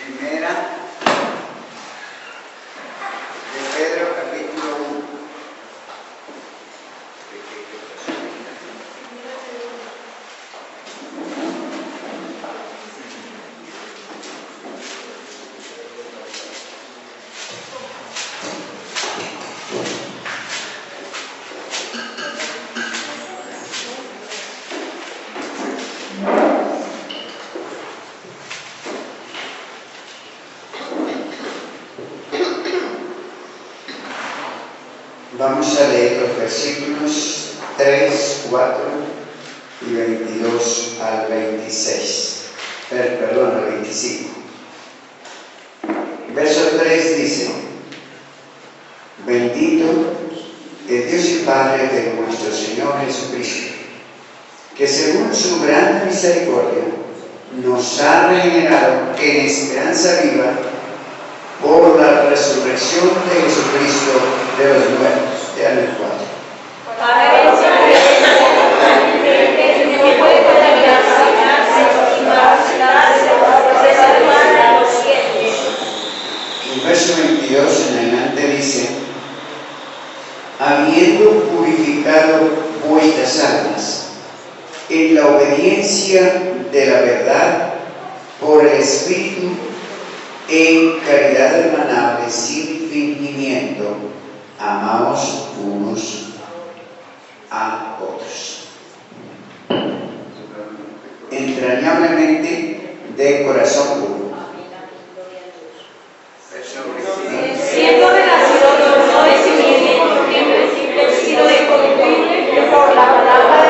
Primera de Pedro, capítulo 1. Vamos a leer los versículos 3, 4 y 22 al 26. Perdón, al 25. Verso 3 dice: Bendito es Dios y Padre de nuestro Señor Jesucristo, que según su gran misericordia nos ha regenerado en esperanza viva por la resurrección de Jesucristo de los muertos. Vean el 4. El verso 22 en adelante dice: habiendo purificado vuestras almas en la obediencia de la verdad por el Espíritu, en caridad hermanable sin fingimiento, amaos unos a otros, entrañablemente de corazón puro. Siendo relación no de simiente, sino de corruptible, por la palabra de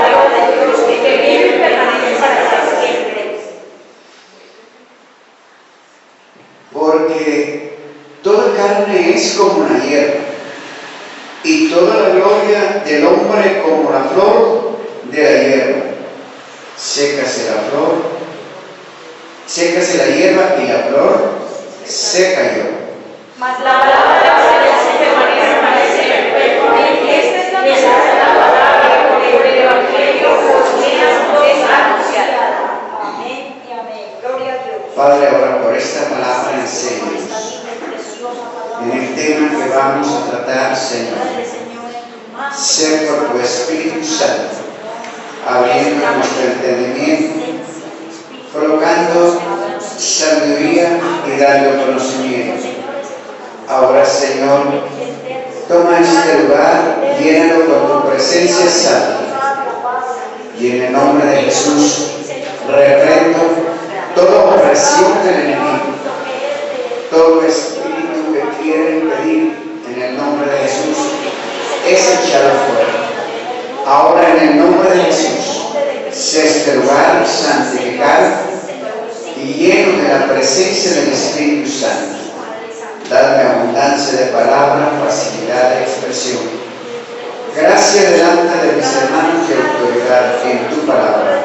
Dios, que vive y permanece para siempre. Porque toda carne es como la hierba, y toda la gloria del hombre como la flor de la hierba. Sécase la hierba y la flor se cayó. Mas la palabra permanece perpetuamente, y esta es la palabra por el Evangelio os es anunciada. Amén y amén. Gloria a Dios. Padre, ahora por esta palabra enséñanos en el tema que vamos a tratar, Señor. Sea por tu Espíritu Santo, abriendo nuestro entendimiento, colocando sabiduría y dando conocimiento. Ahora, Señor, toma este lugar, llénalo con tu presencia santa. Y en el nombre de Jesús, reprendo toda opresión del enemigo, todo espíritu que quiere impedir, en el nombre de Jesús, es echado fuera. Ahora, en el nombre de Jesús, sea este lugar santificado y lleno de la presencia del Espíritu Santo. Dame abundancia de palabra, facilidad de expresión. Gracia delante de mis hermanos y autoridad en tu palabra,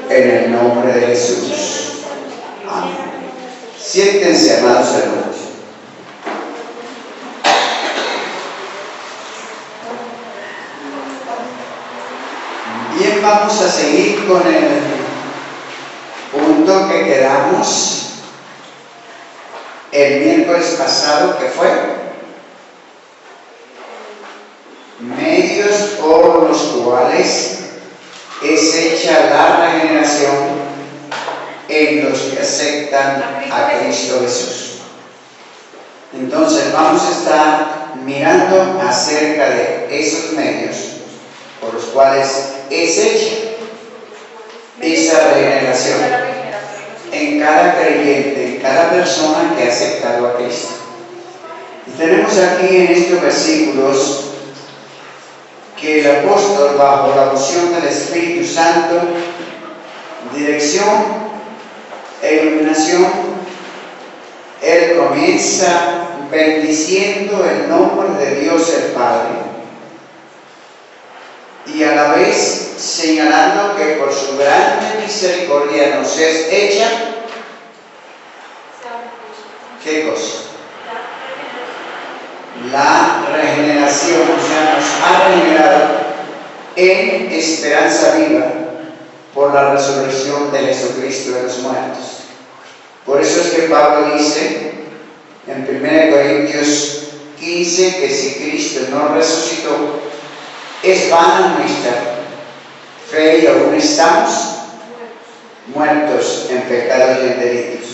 en el nombre de Jesús. Amén. Siéntense, amados hermanos. Bien, vamos a seguir con el punto que quedamos el miércoles pasado, que fue medios por los cuales es hecha la regeneración en los que aceptan a Cristo Jesús. Entonces vamos a estar mirando acerca de esos medios por los cuales es hecha esa regeneración en cada creyente, en cada persona que ha aceptado a Cristo. Y tenemos aquí en estos versículos que el apóstol, bajo la unción del Espíritu Santo, dirección e iluminación, él comienza bendiciendo el nombre de Dios el Padre y a la vez señalando que por su grande misericordia nos es hecha, ¿qué cosa? La regeneración, o sea, nos ha regenerado en esperanza viva por la resurrección de Jesucristo de los muertos. Por eso es que Pablo dice en 1 Corintios 15 que si Cristo no resucitó, es vana nuestra fe y aún estamos muertos en pecados y en delitos.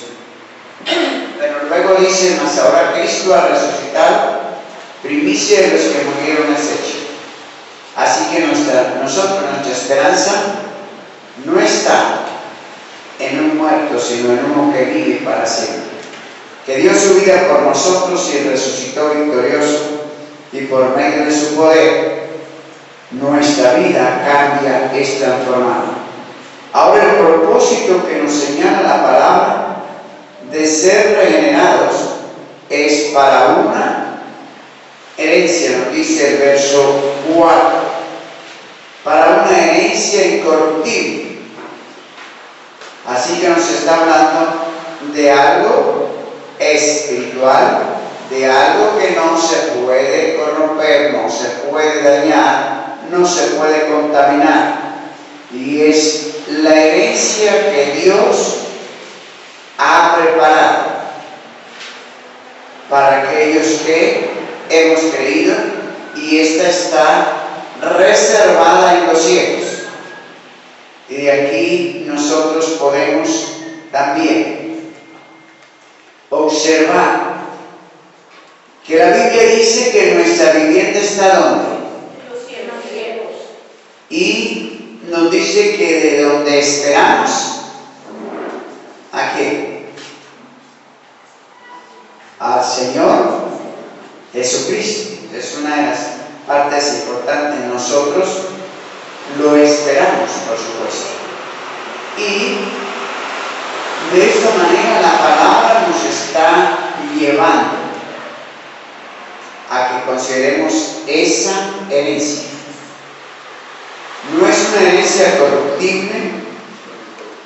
Pero luego dice, mas ahora Cristo ha resucitado, primicia de los que murieron es hecho. Así que nuestra esperanza no está en un muerto, sino en uno que vive para siempre, que dio su vida por nosotros y resucitó victorioso, y por medio de su poder nuestra vida cambia, es transformada. Ahora el propósito que nos señala la palabra de ser regenerados es para una herencia, nos dice el verso 4, para una herencia incorruptible. Así que nos está hablando de algo espiritual, de algo que no se puede corromper, no se puede dañar, no se puede contaminar, y es la herencia que Dios ha preparado para aquellos que hemos creído, y esta está reservada en los cielos. Y de aquí nosotros podemos también observar que la Biblia dice que nuestra vivienda está ¿dónde? Los cielos. Y nos dice que de donde esperamos, ¿a quién? Al Señor Jesucristo. Es una de las partes importantes. Nosotros lo esperamos, por supuesto. Y de esta manera la palabra nos está llevando a que consideremos esa herencia. No es una herencia corruptible,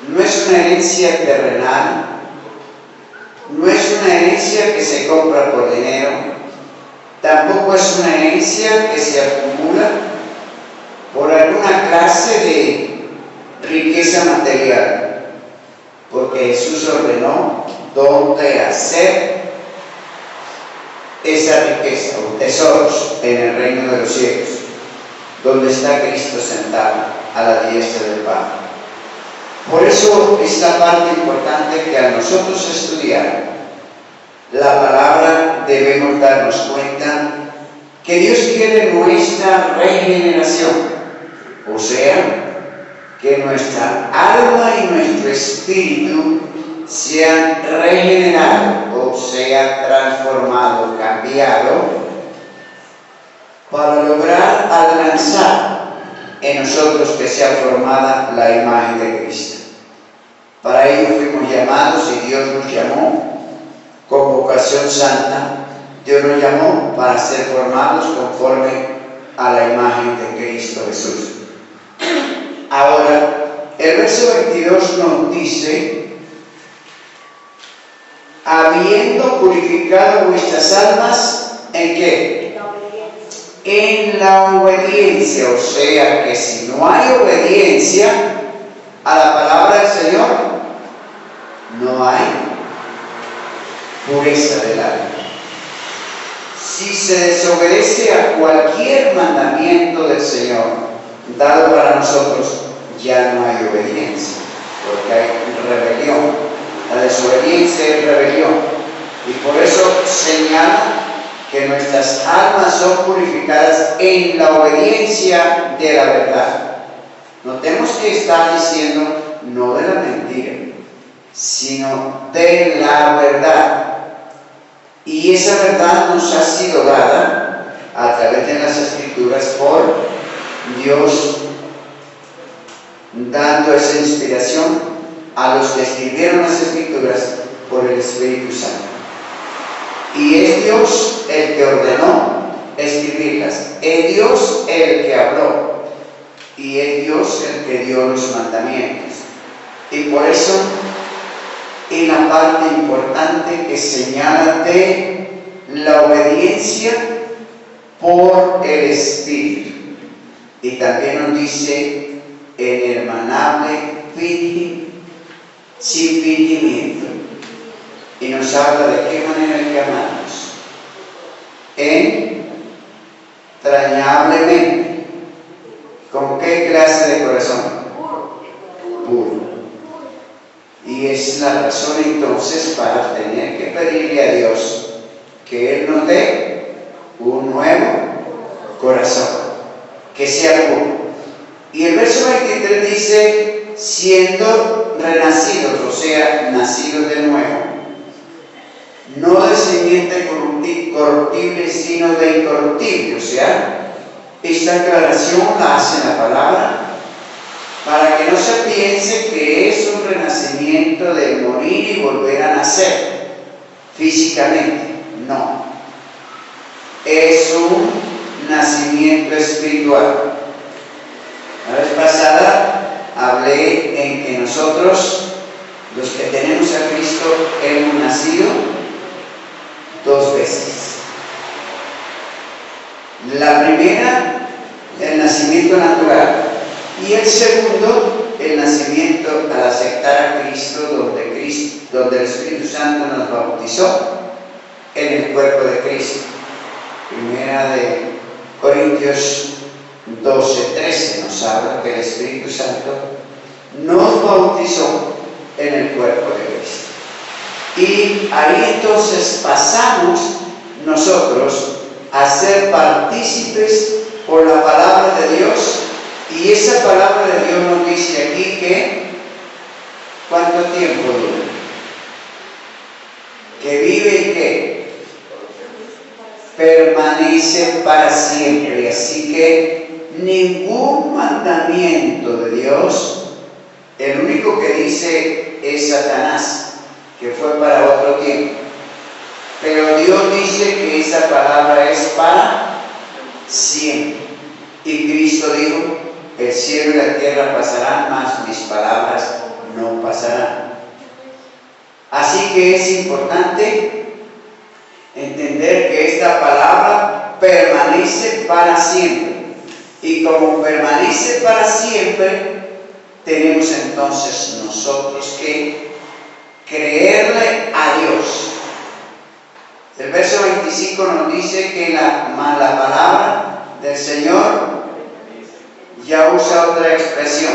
no es una herencia terrenal, no es una herencia que se compra por dinero, tampoco es una herencia que se acumula por alguna clase de riqueza material, porque Jesús ordenó dónde hacer esa riqueza o tesoros en el reino de los cielos, donde está Cristo sentado a la diestra del Padre. Por eso es la parte importante que a nosotros estudiar la palabra debemos darnos cuenta que Dios quiere nuestra regeneración, o sea, que nuestra alma y nuestro espíritu sean regenerados, o sea, transformado, cambiado, para lograr alcanzar en nosotros que sea formada la imagen de Cristo. Para ello fuimos llamados y Dios nos llamó con vocación santa. Dios nos llamó para ser formados conforme a la imagen de Cristo Jesús. Ahora, el verso 22 nos dice: habiendo purificado vuestras almas, ¿en qué? En la obediencia. O sea que si no hay obediencia a la palabra del Señor, no hay pureza del alma. Si se desobedece a cualquier mandamiento del Señor dado para nosotros, ya no hay obediencia, porque hay rebelión. La desobediencia es rebelión, y por eso señala que nuestras almas son purificadas en la obediencia de la verdad. Notemos que está diciendo no de la mentira, sino de la verdad. Y esa verdad nos ha sido dada a través de las Escrituras por Dios, dando esa inspiración a los que escribieron las Escrituras por el Espíritu Santo. Y es Dios el que ordenó escribirlas, es Dios el que habló, y es Dios el que dio los mandamientos. Y por eso, en la parte importante que señala de la obediencia por el Espíritu, y también nos dice en hermanable sin fingimiento. y nos habla de qué manera hay que amarnos. Entrañablemente. ¿Con qué clase de corazón? Puro. Y es la razón entonces para tener que pedirle a Dios que Él nos dé un nuevo corazón, que sea puro. Y el verso 23 dice, siendo renacidos, o sea, nacidos de nuevo, no de simiente corruptible, sino de incorruptible. O sea, esta aclaración la hace la palabra para que no se piense que es un renacimiento de morir y volver a nacer físicamente. No. Es un nacimiento espiritual. La vez pasada hablé en que nosotros, los que tenemos a Cristo, hemos nacido 2 veces. La primera, el nacimiento natural, y el segundo, el nacimiento al aceptar a Cristo, donde el Espíritu Santo nos bautizó en el cuerpo de Cristo. Primera de Corintios 12:13 nos habla que el Espíritu Santo nos bautizó en el cuerpo de Cristo. Y ahí entonces pasamos nosotros a ser partícipes por la palabra de Dios. Y esa palabra de Dios nos dice aquí que ¿cuánto tiempo dura? Que vive y que permanece para siempre. Así que ningún mandamiento de Dios, el único que dice es Satanás, que fue para otro tiempo. Pero Dios dice que esa palabra es para siempre. Y Cristo dijo, el cielo y la tierra pasarán, mas mis palabras no pasarán. Así que es importante entender que esta palabra permanece para siempre. Y como permanece para siempre, tenemos entonces nosotros que creerle a Dios. El verso 25 nos dice que la palabra del Señor ya usa otra expresión.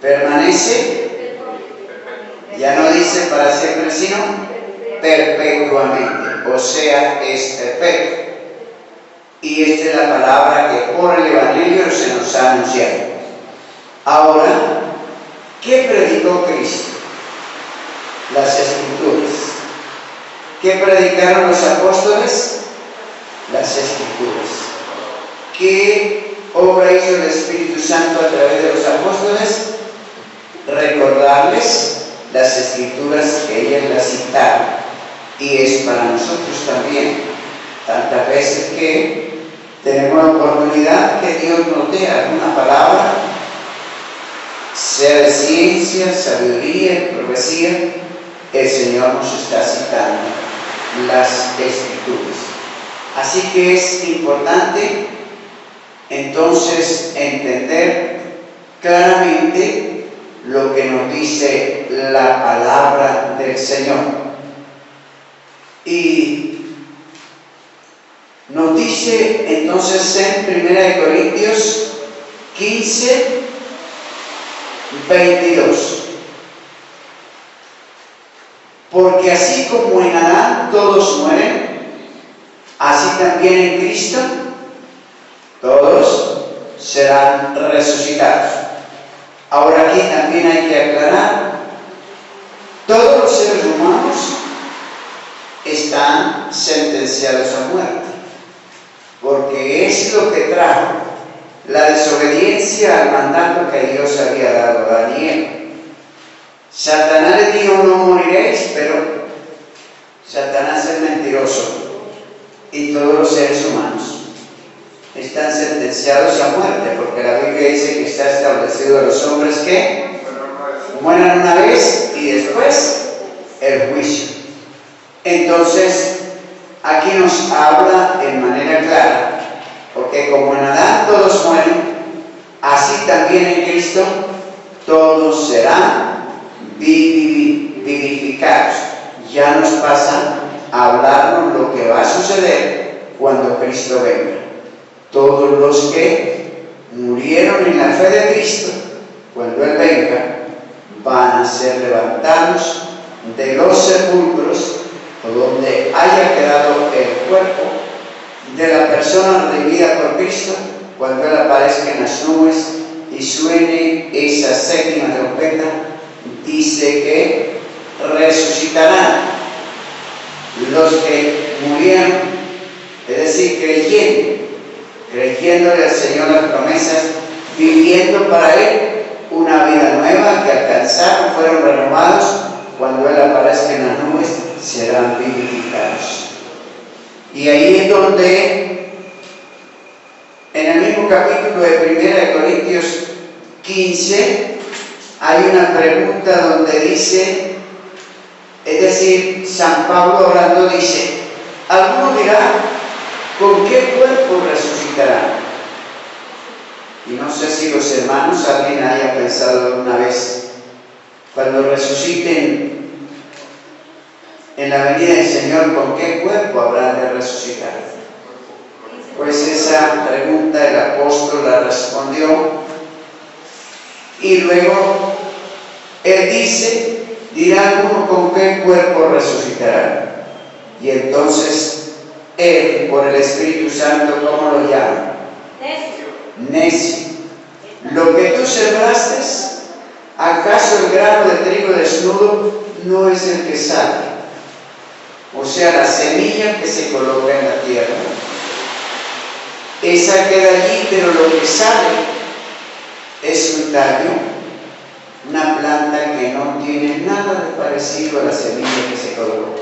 Permanece, ya no dice para siempre, sino perpetuamente. O sea, es perfecto. Y esta es la palabra que por el Evangelio se nos ha anunciado. Ahora, ¿qué predicó Cristo? Las Escrituras. ¿Qué predicaron los apóstoles? Las Escrituras. ¿Qué obra hizo el Espíritu Santo a través de los apóstoles? Recordarles las Escrituras que ellos las citaron. Y es para nosotros también. Tantas veces que tenemos la oportunidad que Dios nos dé alguna palabra, sea de ciencia, sabiduría, profecía, el Señor nos está citando las Escrituras. Así que es importante entonces entender claramente lo que nos dice la palabra del Señor. Y nos dice entonces en 1 Corintios 15, 22. Porque así como en Adán todos mueren, así también en Cristo todos serán resucitados. Ahora aquí también hay que aclarar, todos los seres humanos están sentenciados a muerte, porque es lo que trajo la desobediencia al mandato que Dios había dado a Daniel. Satanás le dijo, no moriréis, pero Satanás es mentiroso y todos los seres humanos están sentenciados a muerte, porque la Biblia dice que está establecido a los hombres que mueran una vez y después el juicio. Entonces, aquí nos habla en manera clara, porque como en Adán todos mueren, así también en Cristo todos serán vivificados. Ya ya nos pasa a hablarnos lo que va a suceder cuando Cristo venga. Todos los que murieron en la fe de Cristo, cuando Él venga, van a ser levantados de los sepulcros o donde haya quedado el cuerpo de la persona redimida por Cristo, cuando Él aparezca en las nubes y suene esa séptima trompeta. Dice que resucitarán los que murieron, es decir, creyéndole al Señor las promesas, viviendo para Él una vida nueva que alcanzaron, fueron renovados. Cuando Él aparezca en las nubes, serán vivificados. Y ahí es donde, en el mismo capítulo de 1 Corintios 15, hay una pregunta donde dice, es decir, San Pablo hablando dice, alguno dirá, ¿con qué cuerpo resucitará? Y no sé si los hermanos, alguien haya pensado alguna vez, cuando resuciten en la venida del Señor, ¿con qué cuerpo habrán de resucitar? Pues esa pregunta el apóstol la respondió, y luego él dice, dirá alguno con qué cuerpo resucitará. Y entonces él, por el Espíritu Santo, ¿cómo lo llama? Necio. Lo que tú sembraste, ¿acaso el grano de trigo desnudo no es el que sale? O sea, la semilla que se coloca en la tierra. Esa queda allí, pero lo que sale es un tallo, una planta que no tiene nada de parecido a la semilla que se colocó.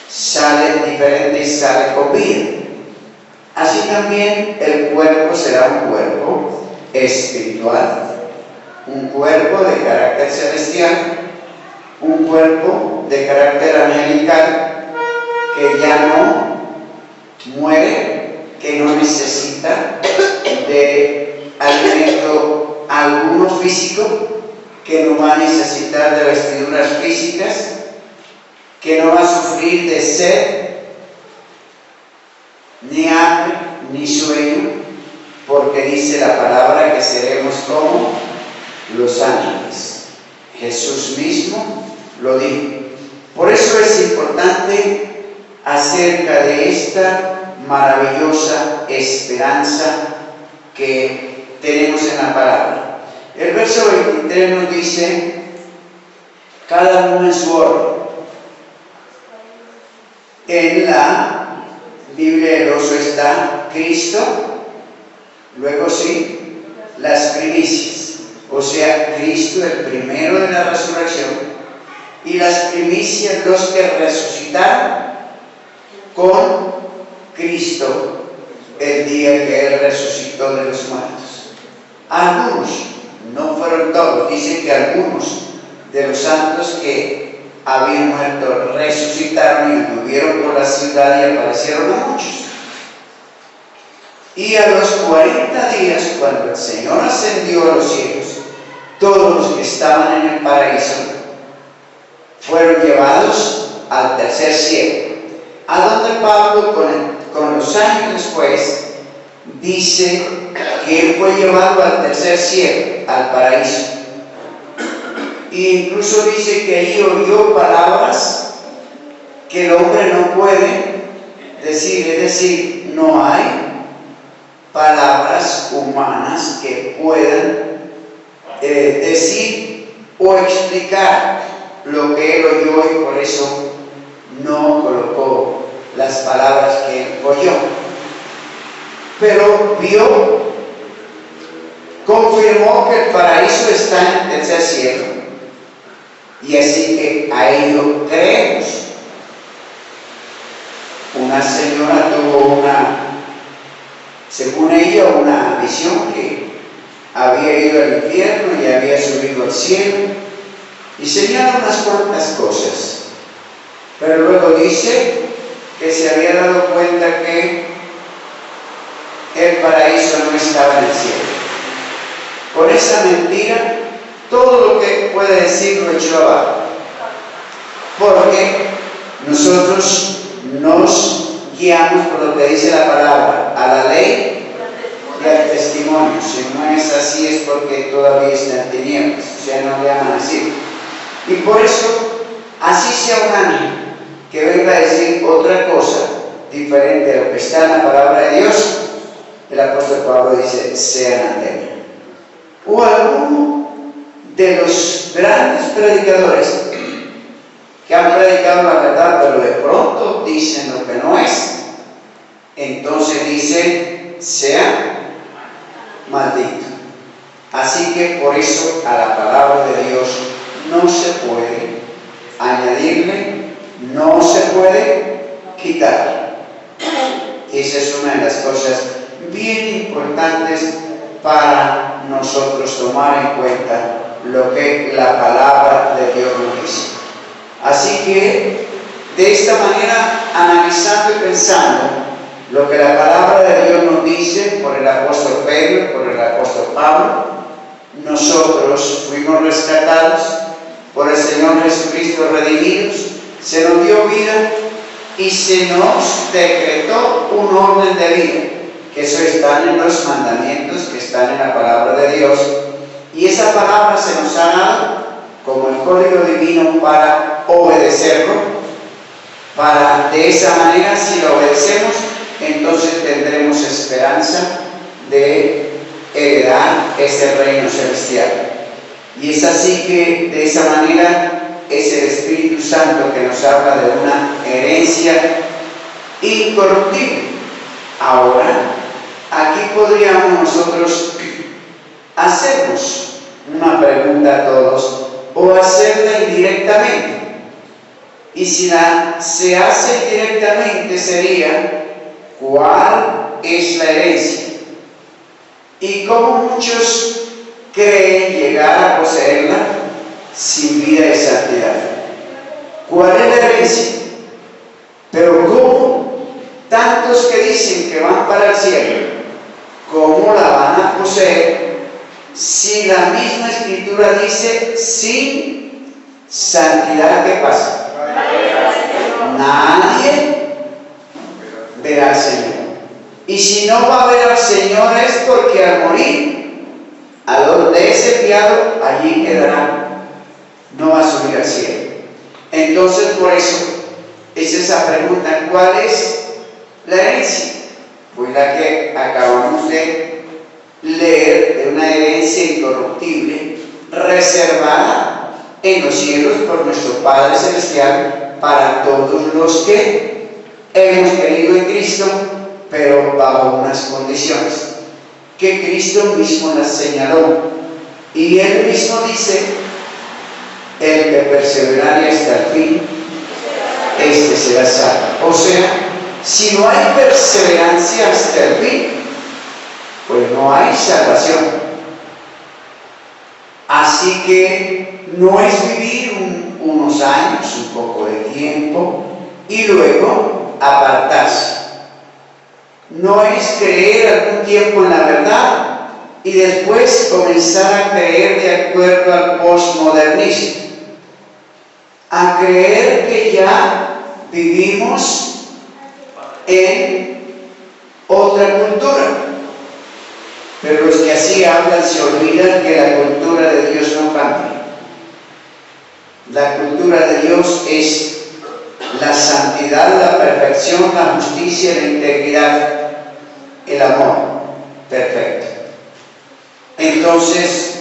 Sale diferente y sale con vida. Así también el cuerpo será un cuerpo espiritual, un cuerpo de carácter celestial, un cuerpo de carácter angelical que ya no muere, que no necesita de alimento alguno físico, que no va a necesitar de vestiduras físicas, que no va a sufrir de sed, ni hambre, ni sueño, porque dice la palabra que seremos como los ángeles. Jesús mismo lo dijo. Por eso es importante acerca de esta maravillosa esperanza que tenemos en la palabra. El verso 23 nos dice, cada uno en su orden. En la Biblia del oso está Cristo, luego sí, las primicias, o sea, Cristo el primero de la resurrección, y las primicias los que resucitaron con Cristo el día que Él resucitó de los muertos. Algunos, no fueron todos, dicen que algunos de los santos que habían muerto resucitaron y anduvieron por la ciudad y aparecieron a muchos. Y a los 40 días, cuando el Señor ascendió a los cielos, todos los que estaban en el paraíso fueron llevados al tercer cielo, a donde Pablo con los años después dice que él fue llevado al tercer cielo, al paraíso. E incluso dice que allí oyó palabras que el hombre no puede decir, es decir, no hay palabras humanas que puedan decir o explicar lo que él oyó, y por eso no colocó las palabras que él oyó. Pero vio, confirmó que el paraíso está en el tercer cielo. Y así que a ello creemos. Una señora tuvo según ella, una visión que había ido al infierno y había subido al cielo, y señala unas cuantas cosas, pero luego dice que se había dado cuenta que el paraíso no estaba en el cielo. Con esa mentira, todo lo que puede decir lo echó abajo, porque nosotros nos guiamos por lo que dice la palabra, a la ley y al testimonio. Si no es así es porque todavía está en tinieblas, o sea, no le aman así. Y por eso, así sea un ángel que venga a decir otra cosa diferente a lo que está en la palabra de Dios, el apóstol Pablo dice, sea anatema. O alguno de los grandes predicadores que han predicado la verdad, pero de pronto dicen lo que no es, entonces dice, sea maldito. Así que por eso a la palabra de Dios no se puede añadirle, no se puede quitar. Esa es una de las cosas bien importantes para nosotros tomar en cuenta lo que la palabra de Dios nos dice. Así que de esta manera, analizando y pensando lo que la palabra de Dios nos dice por el apóstol Pedro, por el apóstol Pablo, nosotros fuimos rescatados por el Señor Jesucristo, redimidos, se nos dio vida y se nos decretó un orden de vida, que eso está en los mandamientos que están en la palabra de Dios, y esa palabra se nos ha dado como el código divino para obedecerlo, para de esa manera, si lo obedecemos, entonces tendremos esperanza de heredar ese reino celestial. Y es así que de esa manera es el Espíritu Santo que nos habla de una herencia incorruptible. Ahora, aquí podríamos nosotros hacernos una pregunta a todos, o hacerla indirectamente. Y si se hace indirectamente sería, ¿cuál es la herencia? Y cómo muchos creen llegar a poseerla sin vida y santidad. ¿Cuál es la herencia? Pero ¿cómo tantos que dicen que van para el cielo, cómo la van a poseer si la misma Escritura dice sin santidad? ¿Qué pasa? Nadie verá al Señor. Y si no va a ver al Señor es porque al morir, a donde es enviado, allí quedará, no va a subir al cielo. Entonces, por eso es esa pregunta, ¿cuál es la herencia? Pues la que acabamos de leer, de una herencia incorruptible, reservada en los cielos por nuestro Padre Celestial para todos los que hemos creído en Cristo, pero bajo unas condiciones que Cristo mismo las señaló. Y Él mismo dice, el que perseverare hasta el fin, este será salvo. O sea, si no hay perseverancia hasta el fin, pues no hay salvación. Así que no es vivir unos años, un poco de tiempo, y luego apartarse. No es creer algún tiempo en la verdad y después comenzar a creer de acuerdo al postmodernismo, a creer que ya vivimos en otra cultura. Pero los que así hablan se olvidan que la cultura de Dios no cambia. La cultura de Dios es la santidad, la perfección, la justicia, la integridad, el amor perfecto. Entonces,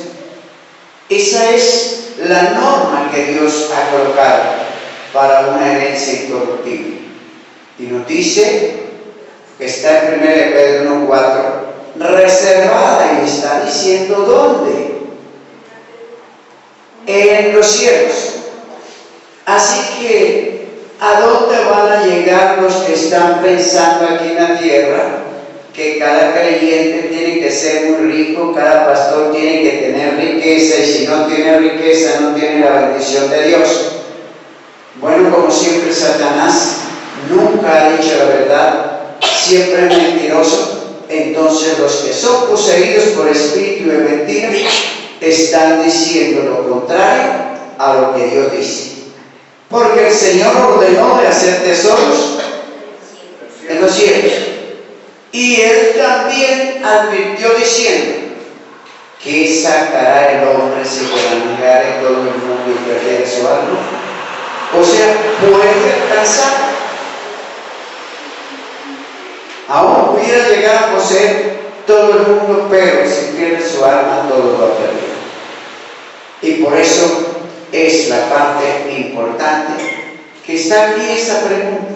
esa es la norma que Dios ha colocado para una herencia incorruptible. Y nos dice que está en 1 Pedro 1:4, reservada, y está diciendo ¿dónde? En los cielos. Así que, ¿a dónde van a llegar los que están pensando aquí en la tierra que cada creyente tiene que ser muy rico, cada pastor tiene que tener riqueza, y si no tiene riqueza no tiene la bendición de Dios? Bueno, como siempre, Satanás nunca ha dicho la verdad, siempre es mentiroso. Entonces los que son poseídos por espíritu de mentira están diciendo lo contrario a lo que Dios dice. porque el Señor ordenó de hacer tesoros en los cielos. Y Él también advirtió diciendo, ¿qué sacará el hombre si ganare todo el mundo y perdiere su alma? O sea, puede alcanzar. Aún pudiera llegar a poseer todo el mundo, pero si pierde su alma, todo lo ha perdido. Y por eso es la parte importante que está aquí esta pregunta.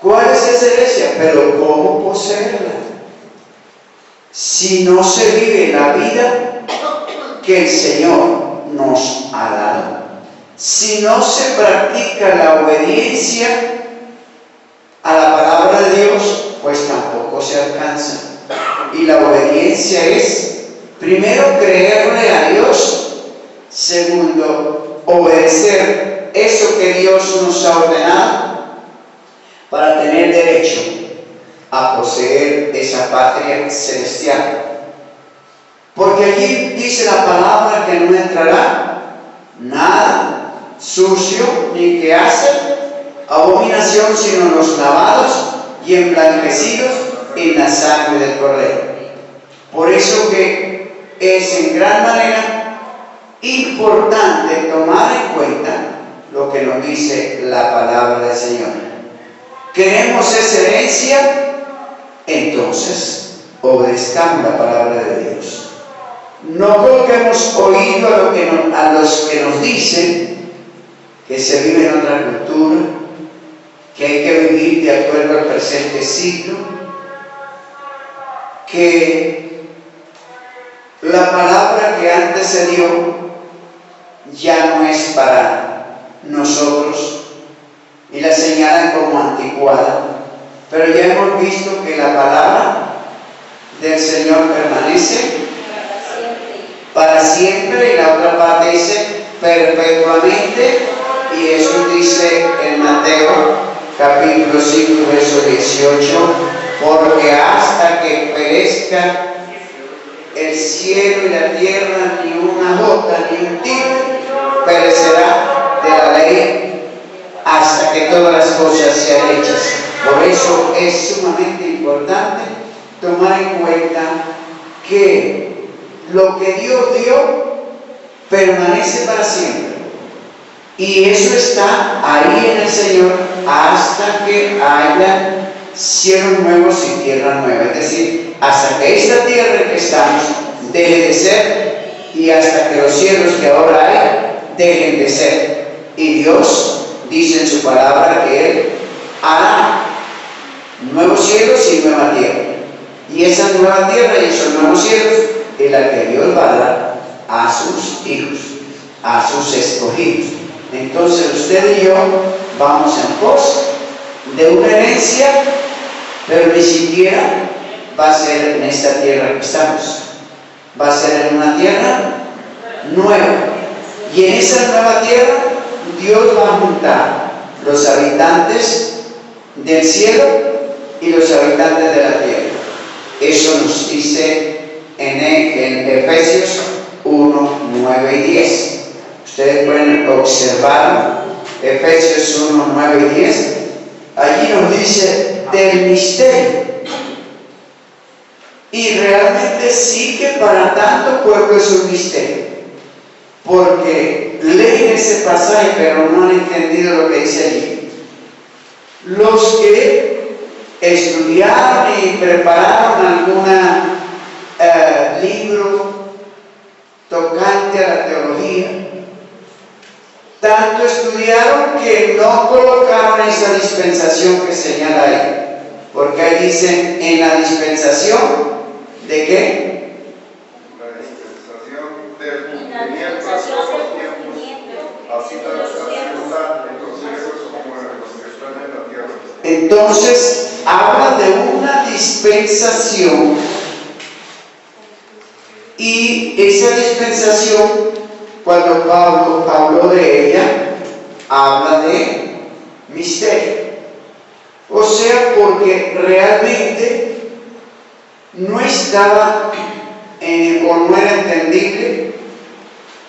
¿Cuál es esa herencia? Pero ¿cómo poseerla? Si no se vive la vida que el Señor nos ha dado, si no se practica la obediencia a la palabra de Dios, pues tampoco se alcanza. Y la obediencia es, primero, creerle a Dios, segundo, obedecer eso que Dios nos ha ordenado para tener derecho a poseer esa patria celestial. Porque allí dice la palabra que no entrará nada sucio ni que hace abominación, sino los lavados y emblanquecidos en la sangre del Cordero. Por eso que es en gran manera importante tomar en cuenta lo que nos dice la palabra del Señor. ¿Queremos esa herencia? Entonces obedezcamos la palabra de Dios. No coloquemos oído a los que nos dicen que se vive en otra cultura, que hay que vivir de acuerdo al presente siglo, que la palabra que antes se dio ya no es para nosotros y la señalan como anticuada, pero ya hemos visto que la palabra del Señor permanece para siempre, y la otra parte dice perpetuamente, y eso dice en Mateo capítulo 5 verso 18, porque hasta que perezca el cielo y la tierra, ni una gota ni un tiro perecerá de la ley hasta que todas las cosas sean hechas. Por eso es sumamente importante tomar en cuenta que lo que Dios dio permanece para siempre. Y eso está ahí en el Señor hasta que haya cielos nuevos y tierra nueva. Es decir, hasta que esta tierra en que estamos deje de ser y hasta que los cielos que ahora hay dejen de ser. Y Dios dice en su palabra que Él hará nuevos cielos y nueva tierra. Y esa nueva tierra y esos nuevos cielos es la que Dios va a dar a sus hijos, a sus escogidos. Entonces usted y yo vamos en pos de una herencia, pero ni siquiera va a ser en esta tierra que estamos. Va a ser en una tierra nueva. Y en esa nueva tierra Dios va a juntar los habitantes del cielo y los habitantes de la tierra. Eso nos dice en Efesios 1, 9 y 10. Ustedes pueden observar Efesios 1, 9 y 10. Allí nos dice del misterio. Y realmente sí que para tanto pueblo es un misterio. Porque leen ese pasaje pero no han entendido lo que dice allí. Los que estudiaron y prepararon algún libro tocante a la teología, tanto estudiaron que no colocaron esa dispensación que señala ahí, porque ahí dicen en la dispensación ¿de qué? La dispensación del cumplimiento de los tiempos, así la entonces eso es como los que están en la tierra. Entonces habla de una dispensación, y esa dispensación, cuando Pablo habló de ella, habla de misterio. O sea, porque realmente no estaba o no era entendible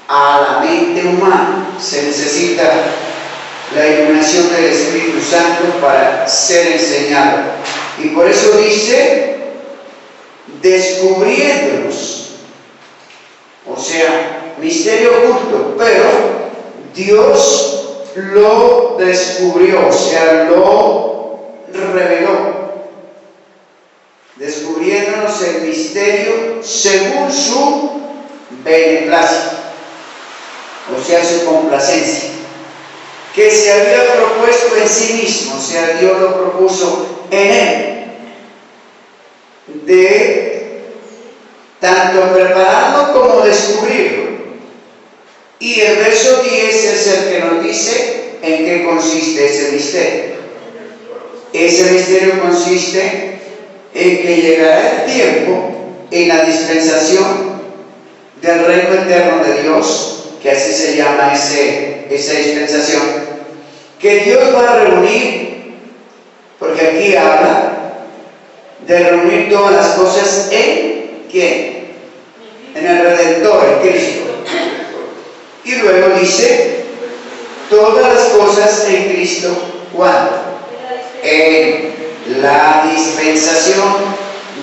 a la mente humana. Se necesita la iluminación del Espíritu Santo para ser enseñado. Y por eso dice, descubriéndonos. O sea, misterio oculto, pero Dios lo descubrió, o sea, lo reveló. Descubriéndonos el misterio según su beneplácito, o sea, su complacencia, que se había propuesto en sí mismo, o sea, Dios lo propuso en él, de tanto prepararlo como descubrirlo. Y el verso 10 es el que nos dice en qué consiste ese misterio. Ese misterio consiste en que llegará el tiempo en la dispensación del reino eterno de Dios, que así se llama esa dispensación, que Dios va a reunir, porque aquí habla de reunir todas las cosas en ¿quién? En el Redentor, en Cristo. Y luego dice, todas las cosas en Cristo, ¿cuándo? En la dispensación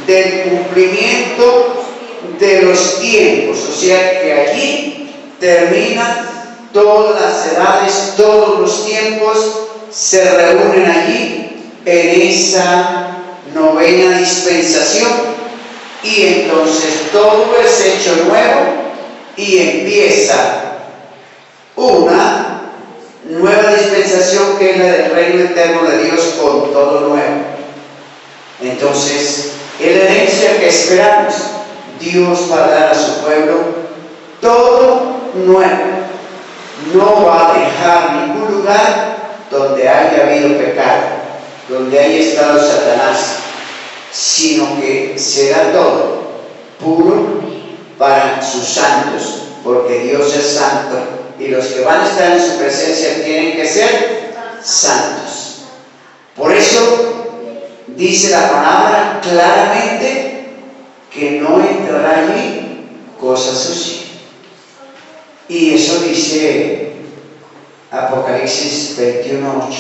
del cumplimiento de los tiempos, o sea que allí terminan todas las edades, todos los tiempos se reúnen allí en esa novena dispensación, y entonces todo es hecho nuevo y empieza una nueva dispensación que es la del reino eterno de Dios con todo nuevo. Entonces, en la herencia que esperamos, Dios va a dar a su pueblo todo nuevo. No va a dejar ningún lugar donde haya habido pecado, donde haya estado Satanás, sino que será todo puro para sus santos, porque Dios es santo y los que van a estar en su presencia tienen que ser santos. Por eso dice la palabra claramente que no entrará allí cosa sucia. Y eso dice Apocalipsis 21:8.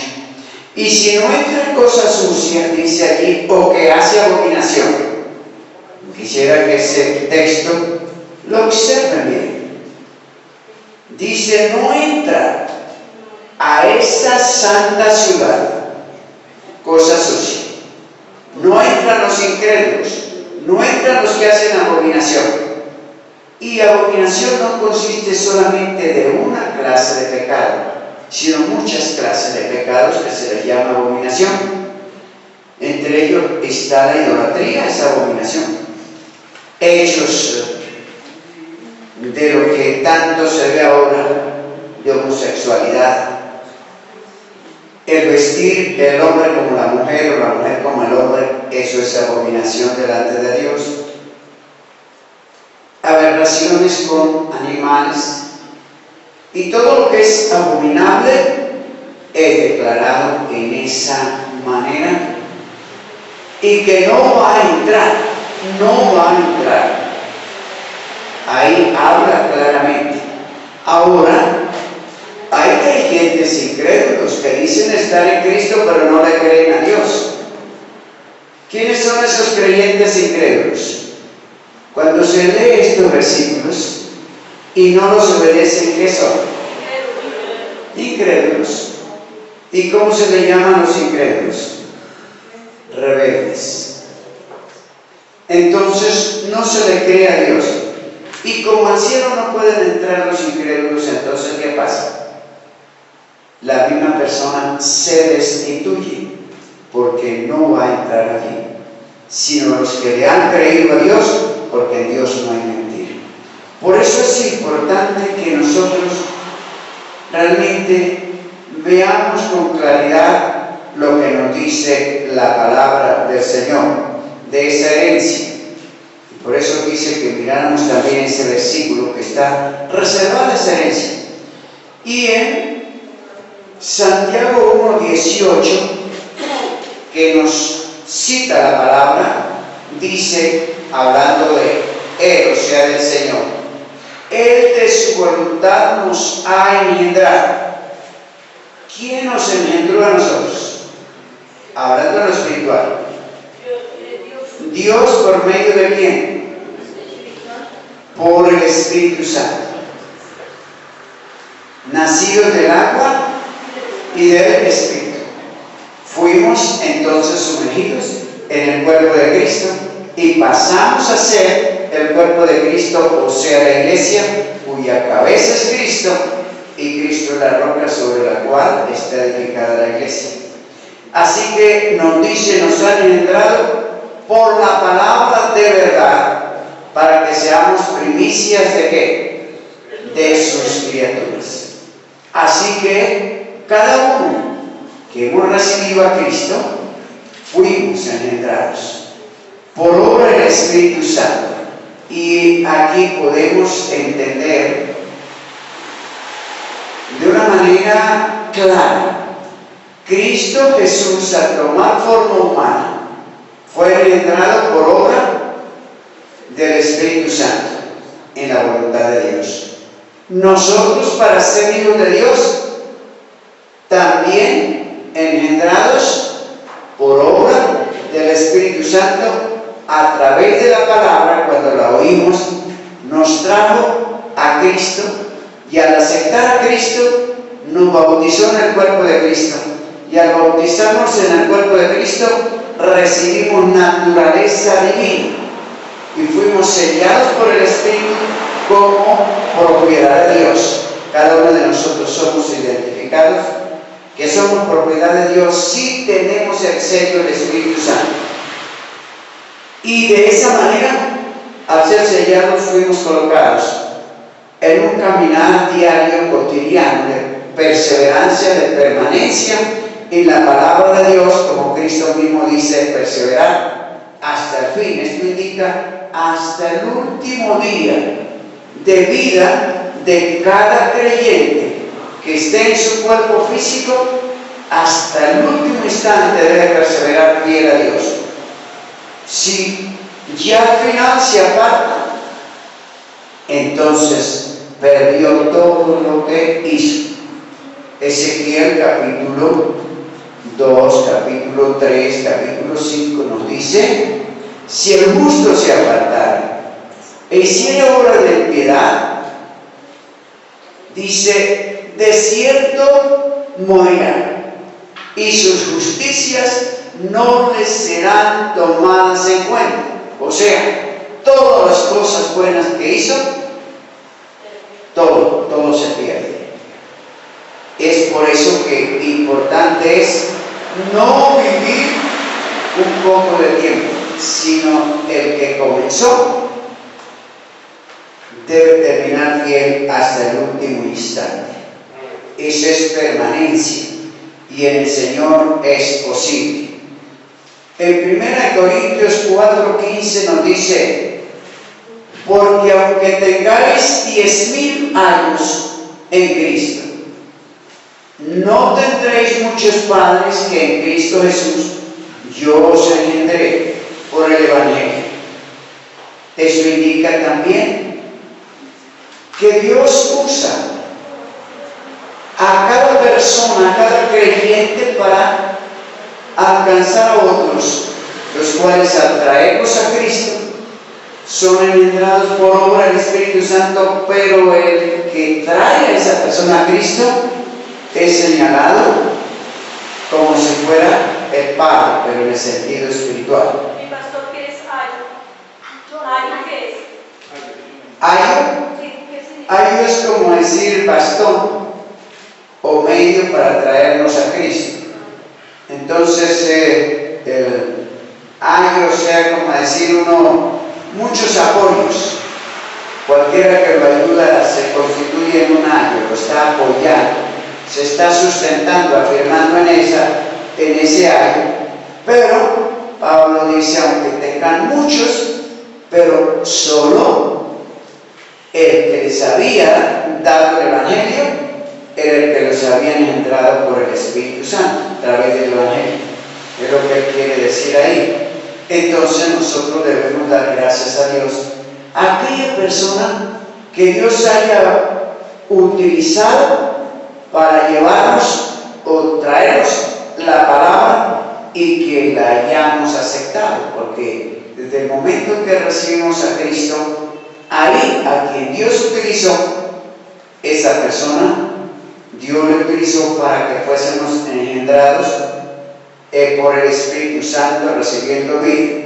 Y si no entra cosa sucia, dice allí, o que hace abominación. Quisiera que ese texto lo observen bien. Dice, no entra a esa santa ciudad cosa sucia. No entran los incrédulos, no entran los que hacen abominación. Y abominación no consiste solamente de una clase de pecado, sino muchas clases de pecados que se les llama abominación. Entre ellos está la idolatría, esa abominación. Hechos de lo que tanto se ve ahora de homosexualidad. El vestir del hombre como la mujer o la mujer como el hombre, eso es abominación delante de Dios. Aberraciones con animales y todo lo que es abominable es declarado en esa manera y que no va a entrar, no va a entrar. Ahí habla claramente. Ahora, hay creyentes incrédulos que dicen estar en Cristo pero no le creen a Dios. ¿Quiénes son esos creyentes incrédulos? Cuando se lee estos versículos y no los obedecen, ¿qué son? Incrédulos. ¿Y cómo se le llaman los incrédulos? Rebeldes. Entonces no se le cree a Dios. Y como al cielo no pueden entrar los incrédulos, entonces ¿qué pasa? La misma persona se destituye porque no va a entrar allí, sino los que le han creído a Dios, porque en Dios no hay mentira. Por eso es importante que nosotros realmente veamos con claridad lo que nos dice la palabra del Señor, de esa herencia. Y por eso dice que miráramos también ese versículo que está reservada esa herencia. Y en Santiago 1:18, que nos cita la palabra, dice, hablando de Él, o sea, del Señor, Él de su voluntad nos ha engendrado. ¿Quién nos engendró a nosotros? Hablando de lo espiritual. Dios, ¿por medio de quién? Por el Espíritu Santo. Nacidos del agua y del Espíritu. Fuimos entonces sumergidos en el cuerpo de Cristo y pasamos a ser el cuerpo de Cristo, o sea, la iglesia, cuya cabeza es Cristo, y Cristo es la roca sobre la cual está edificada la iglesia. Así que nos dice, nos han engendrado por la palabra de verdad, para que seamos primicias de ¿qué? De sus criaturas. Así que cada uno que hemos recibido a Cristo, fuimos engendrados por obra del Espíritu Santo. Y aquí podemos entender de una manera clara: Cristo Jesús, al tomar forma humana, fue engendrado por obra del Espíritu Santo en la voluntad de Dios. Nosotros, para ser hijos de Dios, también engendrados por obra del Espíritu Santo, a través de la palabra, cuando la oímos, nos trajo a Cristo, y al aceptar a Cristo, nos bautizó en el cuerpo de Cristo, y al bautizarnos en el cuerpo de Cristo, recibimos naturaleza divina, y fuimos sellados por el Espíritu como propiedad de Dios. Cada uno de nosotros somos identificados que somos propiedad de Dios si tenemos el sello del Espíritu Santo. Y de esa manera, al ser sellados, fuimos colocados en un caminar diario, cotidiano, de perseverancia, de permanencia en la palabra de Dios, como Cristo mismo dice, perseverar hasta el fin. Esto indica hasta el último día de vida de cada creyente que esté en su cuerpo físico. Hasta el último instante debe perseverar fiel a Dios. Si ya al final se aparta, entonces perdió todo lo que hizo. Ezequiel capítulo 2, capítulo 3, capítulo 5 nos dice: si el justo se apartara e hiciera obra de piedad, dice, de cierto morirá, y sus justicias no les serán tomadas en cuenta. O sea, todas las cosas buenas que hizo, todo se pierde. Es por eso que importante es no vivir un poco de tiempo, sino el que comenzó debe terminar fiel hasta el último instante. Eso es permanencia, y en el Señor es posible. En 1 Corintios 4:15 nos dice: porque aunque tengáis 10.000 años en Cristo, no tendréis muchos padres que en Cristo Jesús yo os engendré por el Evangelio. Eso indica también que Dios usa a cada persona, a cada creyente, para alcanzar a otros, los cuales al traerlos a Cristo son engendrados por obra del Espíritu Santo, pero el que trae a esa persona a Cristo es señalado como si fuera el Padre, pero en el sentido espiritual. ¿Y pastor qué es ayo? ¿Ayo qué es? Ayo, ¿Qué significa? ayo es como decir bastón o medio para traernos a Cristo. Entonces, el ayo, o sea, como decir uno, muchos apoyos. Cualquiera que lo ayuda se constituye en un ayo, lo está apoyando, se está sustentando, afirmando en ese ayo. Pero Pablo dice, aunque tengan muchos, pero solo el que les había dado el Evangelio era el que los había engendrado por el Espíritu Santo a través del Evangelio. Es lo que él quiere decir ahí. Entonces nosotros debemos dar gracias a Dios a aquella persona que Dios haya utilizado para llevarnos o traernos la palabra y que la hayamos aceptado, porque desde el momento que recibimos a Cristo, ahí a quien Dios utilizó, esa persona, Dios le utilizó para que fuésemos engendrados por el Espíritu Santo, recibiendo vida.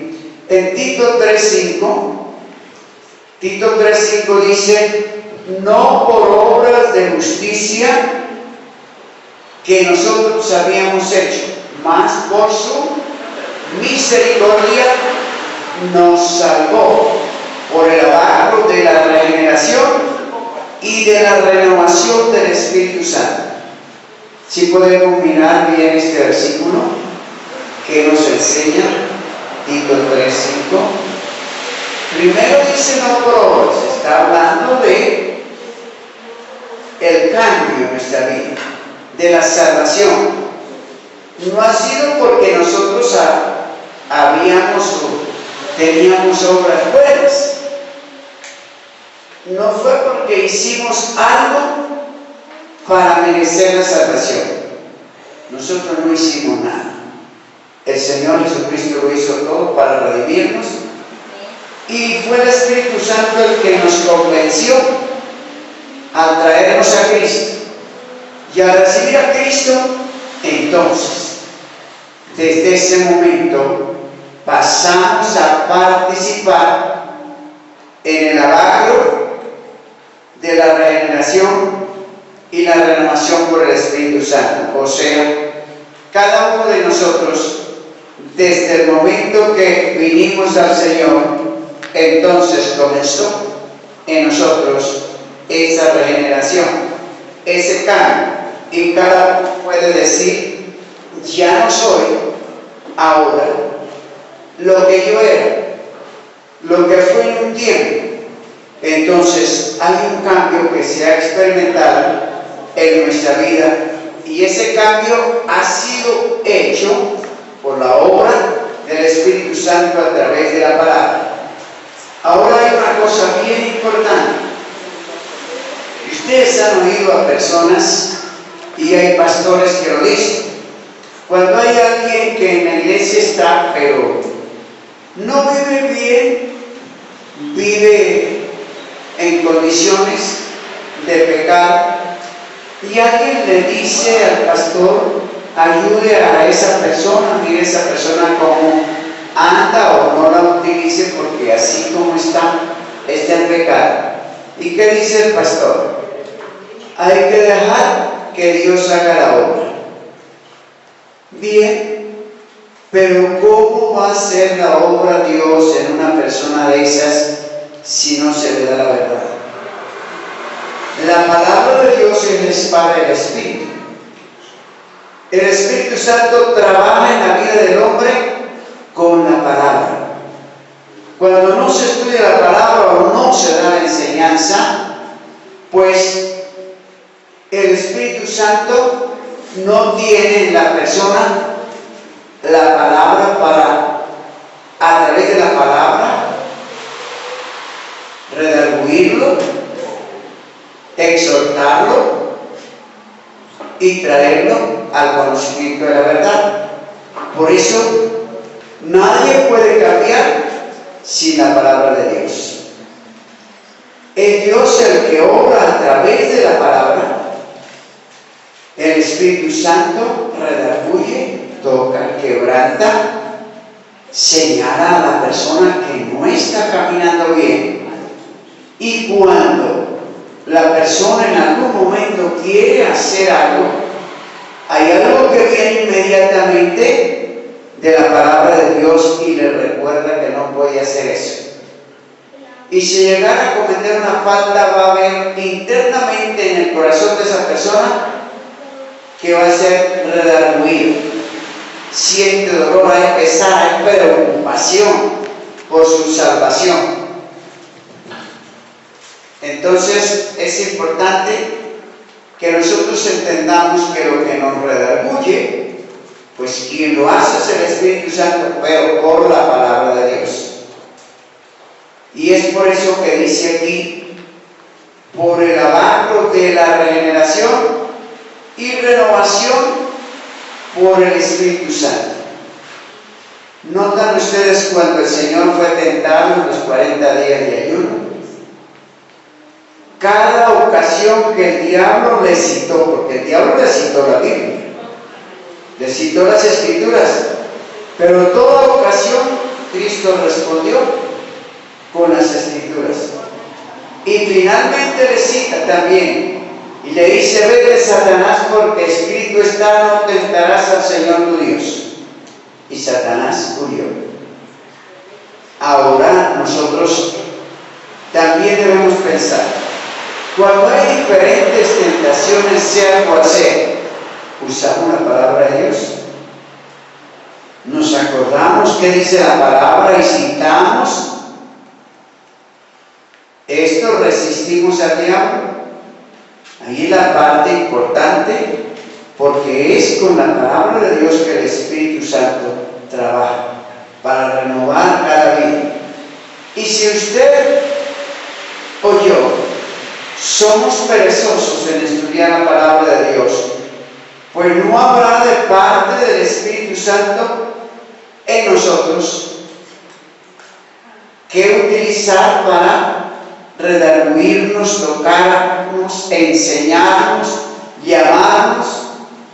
En Tito 3:5 dice: no por obras de justicia que nosotros habíamos hecho, mas por su misericordia nos salvó por el abajo de la regeneración y de la renovación del Espíritu Santo. Si podemos mirar bien este versículo que nos enseña Tito 3:5. Primero dice no por obras, está hablando de el cambio en nuestra vida, de la salvación. No ha sido porque nosotros teníamos obras buenas. No fue porque hicimos algo para merecer la salvación. Nosotros no hicimos nada. El Señor Jesucristo lo hizo todo para redimirnos, y fue el Espíritu Santo el que nos convenció al traernos a Cristo. Y al recibir a Cristo, entonces, desde ese momento, pasamos a participar en el abagro de la regeneración y la renovación por el Espíritu Santo. O sea, cada uno de nosotros, desde el momento que vinimos al Señor, entonces comenzó en nosotros esa regeneración, ese cambio. Y cada uno puede decir: ya no soy ahora lo que yo era, lo que fui en un tiempo. Entonces hay un cambio que se ha experimentado en nuestra vida, y ese cambio ha sido hecho por la obra del Espíritu Santo a través de la palabra. Ahora hay una cosa bien importante. Ustedes han oído a personas, y hay pastores que lo dicen, cuando hay alguien que en la iglesia está, pero no vive bien, vive en condiciones de pecado, y alguien le dice al pastor: ayude a esa persona, mire esa persona cómo anda, o no la utilice porque así como está en pecado. ¿Y qué dice el pastor? Hay que dejar que Dios haga la obra. Bien, pero ¿cómo va a hacer la obra Dios en una persona de esas si no se le da la verdad? La palabra de Dios es la espada del Espíritu. El Espíritu Santo trabaja en la vida del hombre con la palabra. Cuando no se estudia la palabra o no se da la enseñanza, pues el Espíritu Santo no tiene en la persona la palabra para, a través de la palabra, redarguirlo, exhortarlo y traerlo al conocimiento de la verdad. Por eso nadie puede cambiar sin la palabra de Dios. Es Dios el que obra a través de la palabra. El Espíritu Santo redarguye, toca, quebranta, señala a la persona que no está caminando bien. Y cuando la persona en algún momento quiere hacer algo, hay algo que viene inmediatamente de la palabra de Dios y le recuerda que no puede hacer eso. Y si llegara a cometer una falta, va a haber internamente en el corazón de esa persona que va a ser redarguido. Siente dolor, hay pesar, hay preocupación por su salvación. Entonces es importante que nosotros entendamos que lo que nos redarguye, pues quien lo hace es el Espíritu Santo, pero por la palabra de Dios. Y es por eso que dice aquí por el lavacro de la regeneración y renovación por el Espíritu Santo. ¿Notan ustedes cuando el Señor fue tentado en los 40 días de ayuno? Cada ocasión que el diablo le citó, porque el diablo le citó la Biblia, le citó las Escrituras, pero en toda ocasión Cristo respondió con las Escrituras. Y finalmente le cita también y le dice: vete, Satanás, porque escrito está, no tentarás al Señor tu Dios. Y Satanás huyó. Ahora nosotros también debemos pensar, cuando hay diferentes tentaciones, sea cual sea, usamos la palabra de Dios, nos acordamos qué dice la palabra y citamos esto, resistimos al diablo. Ahí es la parte importante, porque es con la palabra de Dios que el Espíritu Santo trabaja para renovar cada día. Y si usted o yo somos perezosos en estudiar la palabra de Dios, pues no habrá de parte del Espíritu Santo en nosotros que utilizar para redarguirnos, tocarnos, enseñarnos, llamarnos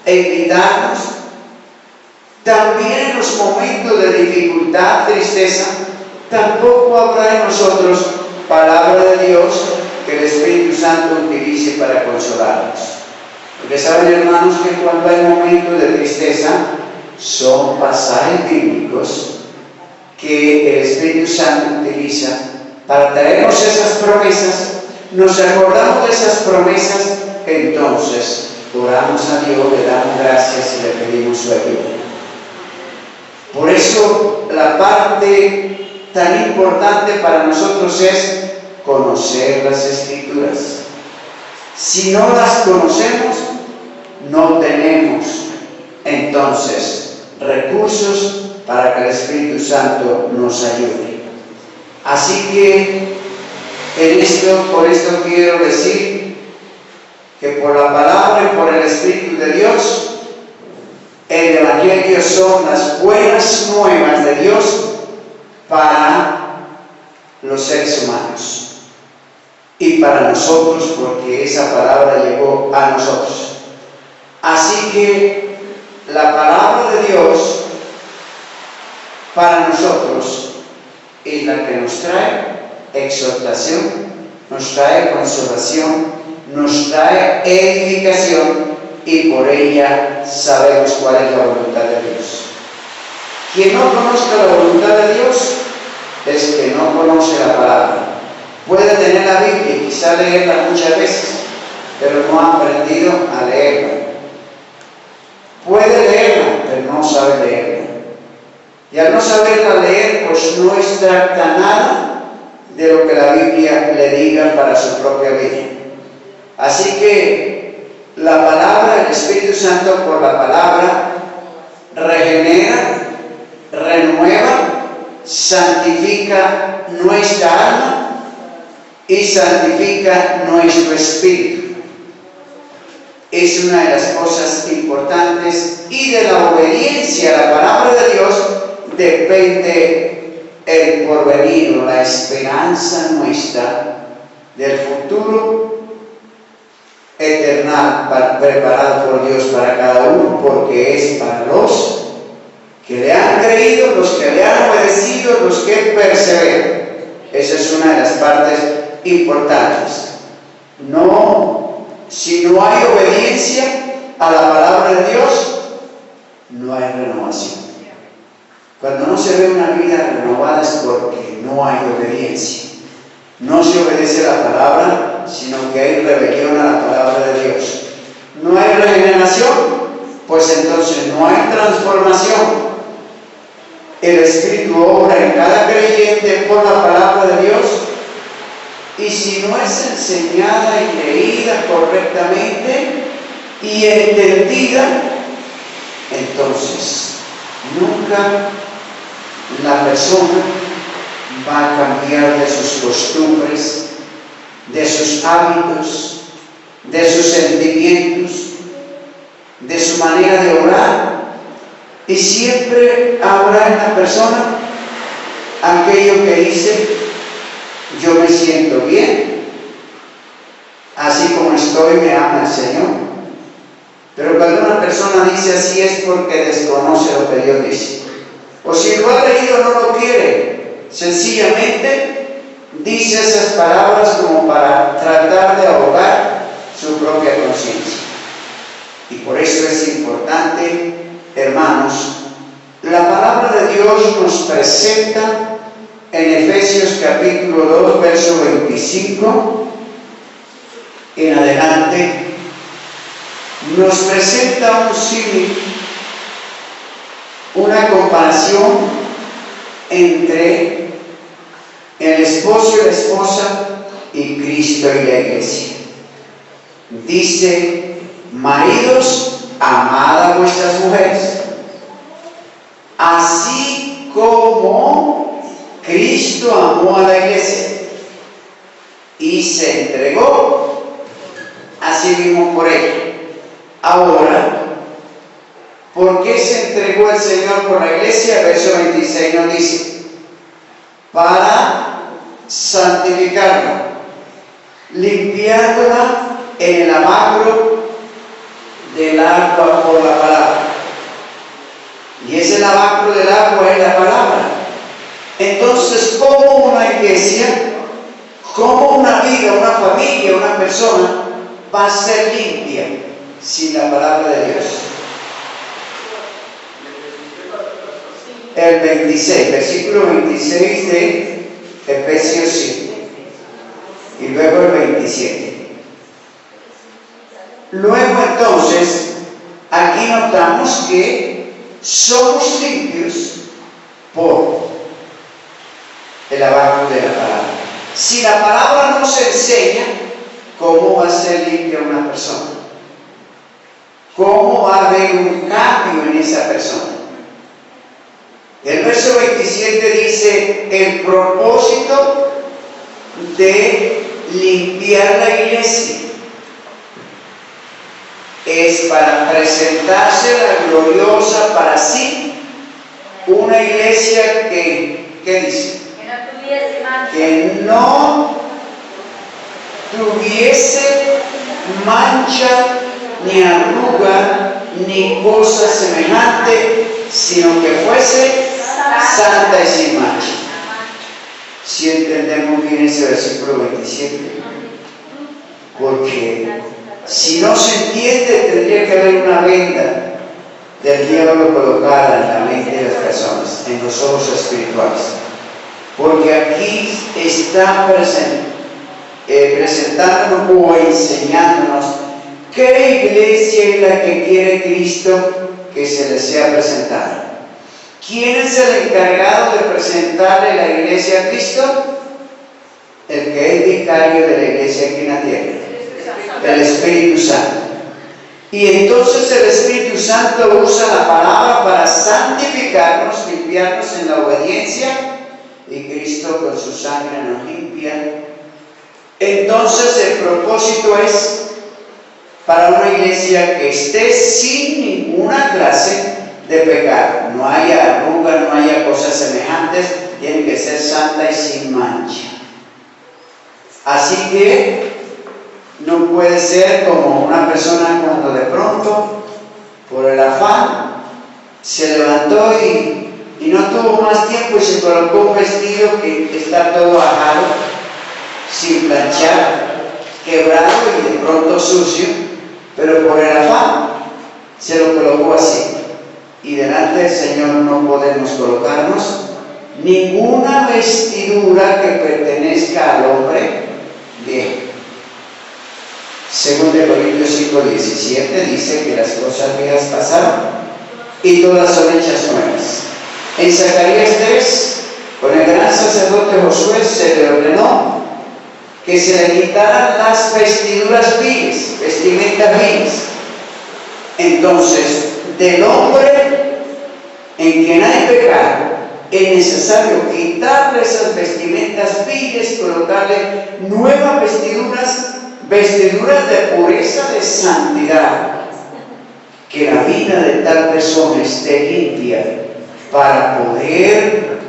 e invitarnos. También en los momentos de dificultad, tristeza, tampoco habrá en nosotros palabra de Dios que el Espíritu Santo utilice para consolarnos. Porque saben, hermanos, que cuando hay momentos de tristeza, son pasajes bíblicos que el Espíritu Santo utiliza para traernos esas promesas. Nos acordamos de esas promesas, entonces oramos a Dios, le damos gracias y le pedimos su ayuda. Por eso la parte tan importante para nosotros es conocer las Escrituras. Si no las conocemos, no tenemos entonces recursos para que el Espíritu Santo nos ayude. Así que por esto quiero decir que por la palabra y por el Espíritu de Dios, el Evangelio son las buenas nuevas de Dios para los seres humanos y para nosotros, porque esa palabra llegó a nosotros. Así que la palabra de Dios para nosotros es la que nos trae exhortación, nos trae consolación, nos trae edificación, y por ella sabemos cuál es la voluntad de Dios. Quien no conozca la voluntad de Dios es que no conoce la palabra. Puede tener la Biblia y quizá leerla muchas veces, pero no ha aprendido a leerla. Puede leerla, pero no sabe leerla. Y al no saberla leer, pues no extracta nada de lo que la Biblia le diga para su propia vida. Así que la palabra, el Espíritu Santo por la palabra regenera, renueva, santifica nuestra alma y santifica nuestro espíritu. Es una de las cosas importantes, y de la obediencia a la palabra de Dios depende el porvenir o la esperanza nuestra del futuro eternal preparado por Dios para cada uno, porque es para los que le han creído, los que le han obedecido, los que perseveran. Esa es una de las partes importantes. Si no hay obediencia a la palabra de Dios, no hay renovación. Cuando no se ve una vida renovada es porque no hay obediencia. No se obedece a la palabra, sino que hay rebelión a la palabra de Dios. No hay regeneración, pues entonces no hay transformación. El Espíritu obra en cada creyente por la palabra de Dios, y si no es enseñada y leída correctamente y entendida, entonces nunca la persona va a cambiar de sus costumbres, de sus hábitos, de sus sentimientos, de su manera de orar, y siempre habrá en la persona aquello que dice: yo me siento bien, así como estoy me ama el Señor. Pero cuando una persona dice así es porque desconoce lo que Dios dice, o si lo ha leído no lo quiere, sencillamente dice esas palabras como para tratar de ahogar su propia conciencia. Y por eso es importante, hermanos, la palabra de Dios nos presenta en Efesios capítulo 2, verso 25 en adelante, nos presenta un símil, una comparación entre el esposo y la esposa y Cristo y la iglesia. Dice: maridos, amad a vuestras mujeres, así como Cristo amó a la iglesia y se entregó a sí mismo por ella. Ahora, ¿por qué se entregó el Señor por la iglesia? Verso 26 nos dice: para santificarla, limpiándola en el lavacro del agua por la palabra. Y ese lavacro del agua es la palabra. Entonces, ¿cómo una iglesia, cómo una vida, una familia, una persona va a ser limpia sin la palabra de Dios? El 26, versículo 26 de Efesios 5 y luego el 27. Luego entonces, aquí notamos que somos limpios por el lavacro de la palabra. Si la palabra nos enseña, ¿cómo va a ser limpia una persona? ¿Cómo va a haber un cambio en esa persona? El verso 27 dice: el propósito de limpiar la iglesia es para presentarse la gloriosa para sí, una iglesia que, ¿qué dice? Que no tuviese mancha, ni arruga, ni cosa semejante, sino que fuese santa y sin mancha. Si entendemos bien ese versículo 27, porque si no se entiende, tendría que haber una venda del diablo colocada en la mente de las personas, en los ojos espirituales. Porque aquí está presentándonos o enseñándonos qué iglesia es la que quiere Cristo que se les sea presentada. ¿Quién es el encargado de presentarle la iglesia a Cristo? El que es vicario de la iglesia aquí en la tierra, el Espíritu Santo. Y entonces el Espíritu Santo usa la palabra para santificarnos, limpiarnos en la obediencia, y Cristo con su sangre nos limpia. Entonces el propósito es para una iglesia que esté sin ninguna clase de pecado. No haya arruga, no haya cosas semejantes, tiene que ser santa y sin mancha. Así que no puede ser como una persona cuando de pronto, por el afán, se levantó y no tuvo más tiempo y se colocó un vestido que está todo ajado, sin planchar, quebrado y de pronto sucio, pero por el afán se lo colocó así. Y delante del Señor no podemos colocarnos ninguna vestidura que pertenezca al hombre viejo. Según de Corintios 5:17 dice que las cosas viejas pasaron y todas son hechas nuevas. En Zacarías 3, con el gran sacerdote Josué se le ordenó que se le quitaran las vestiduras viles, vestimentas viles. Entonces, del hombre en quien hay pecado, es necesario quitarle esas vestimentas viles, colocarle nuevas vestiduras de pureza, de santidad. Que la vida de tal persona esté limpia para poder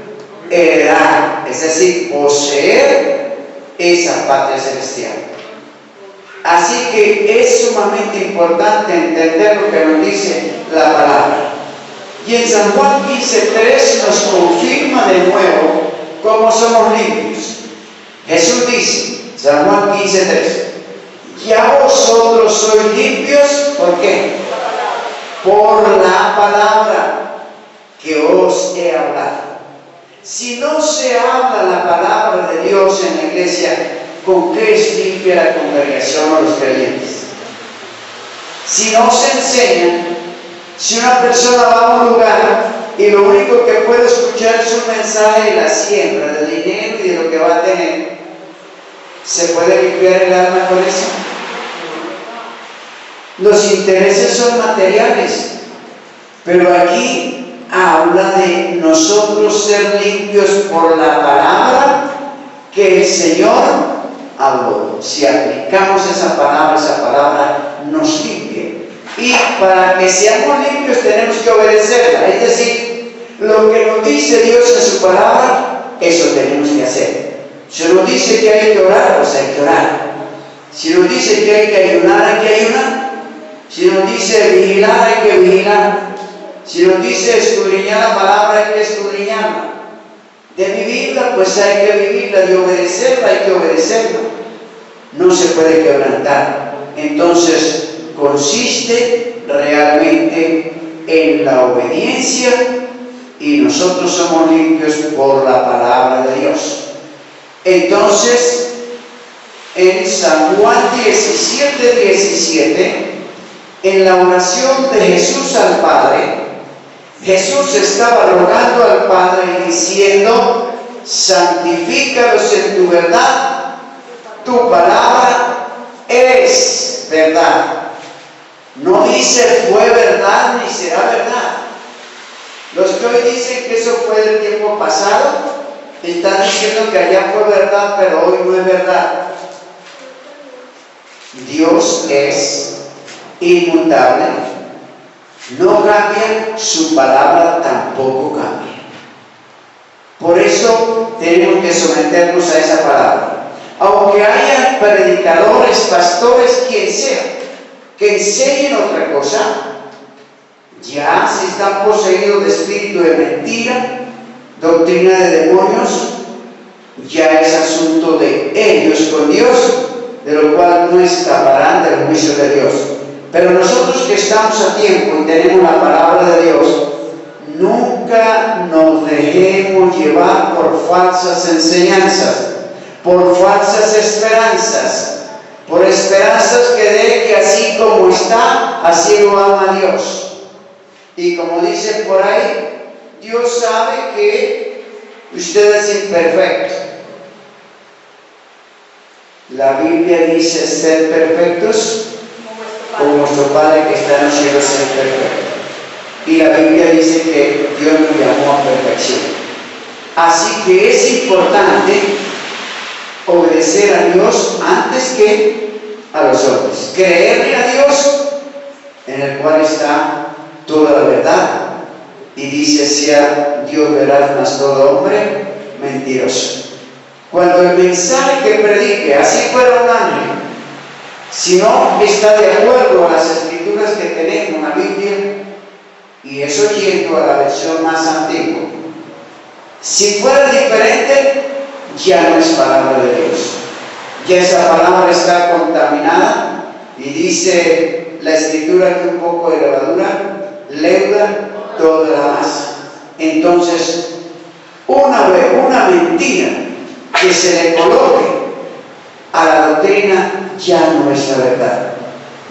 heredar, es decir, poseer esa patria celestial. Así que es sumamente importante entender lo que nos dice la palabra. Y en San Juan 15:3 nos confirma de nuevo cómo somos limpios. Jesús dice, San Juan 15:3, ya vosotros sois limpios, ¿por qué? Por la palabra que os he hablado. Si no se habla la palabra de Dios en la iglesia, ¿con qué es limpia la congregación o los creyentes? Si no se enseña, si una persona va a un lugar y lo único que puede escuchar es un mensaje de la siembra, del dinero y de lo que va a tener, ¿se puede limpiar el alma con eso? Los intereses son materiales, pero aquí habla de nosotros ser limpios por la palabra que el Señor habló. Si aplicamos esa palabra nos limpia. Y para que seamos limpios tenemos que obedecerla. Es decir, lo que nos dice Dios en su palabra, eso tenemos que hacer. Si nos dice que hay que orar, pues hay que orar. Si nos dice que hay que ayunar, hay que ayunar. Si nos dice vigilar, hay que vigilar. Si nos dice escudriñar la palabra, hay que escudriñarla. De vivirla, pues hay que vivirla. De obedecerla, hay que obedecerla. No se puede quebrantar. Entonces, consiste realmente en la obediencia y nosotros somos limpios por la palabra de Dios. Entonces, en San Juan 17:17, en la oración de Jesús al Padre, Jesús estaba rogando al Padre diciendo: santifícalos en tu verdad, tu palabra es verdad. No dice fue verdad ni será verdad. Los que hoy dicen que eso fue del tiempo pasado, están diciendo que allá fue verdad, pero hoy no es verdad. Dios es inmutable, no cambia, su palabra tampoco cambia. Por eso tenemos que someternos a esa palabra. Aunque haya predicadores, pastores, quien sea, que enseñen otra cosa, ya si están poseídos de espíritu de mentira, doctrina de demonios, ya es asunto de ellos con Dios, de lo cual no escaparán del juicio de Dios. Pero nosotros que estamos a tiempo y tenemos la palabra de Dios, nunca nos dejemos llevar por falsas enseñanzas, por falsas esperanzas, por esperanzas que de que así como está, así lo ama Dios. Y como dice por ahí, Dios sabe que usted es imperfecto. La Biblia dice ser perfectos como vuestro Padre que está en los cielos es perfecto. Y la Biblia dice que Dios nos llamó a perfección. Así que es importante obedecer a Dios antes que a los hombres. Creerle a Dios, en el cual está toda la verdad. Y dice: sea Dios veraz, mas todo hombre mentiroso. Cuando el mensaje que predique, así fuera un ángel, si no está de acuerdo a las escrituras que tenemos en la Biblia, y eso yendo a la versión más antigua, si fuera diferente, ya no es palabra de Dios. Ya esa palabra está contaminada, y dice la escritura que un poco de levadura leuda toda la masa. Entonces, una mentira que se le coloque a la doctrina ya no es la verdad,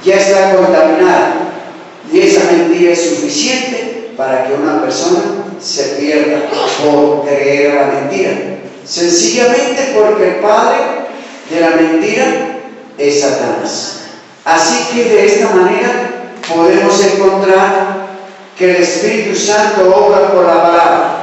ya está contaminada, y esa mentira es suficiente para que una persona se pierda por creer a la mentira, sencillamente porque el padre de la mentira es Satanás. Así que de esta manera podemos encontrar que el Espíritu Santo obra por la palabra.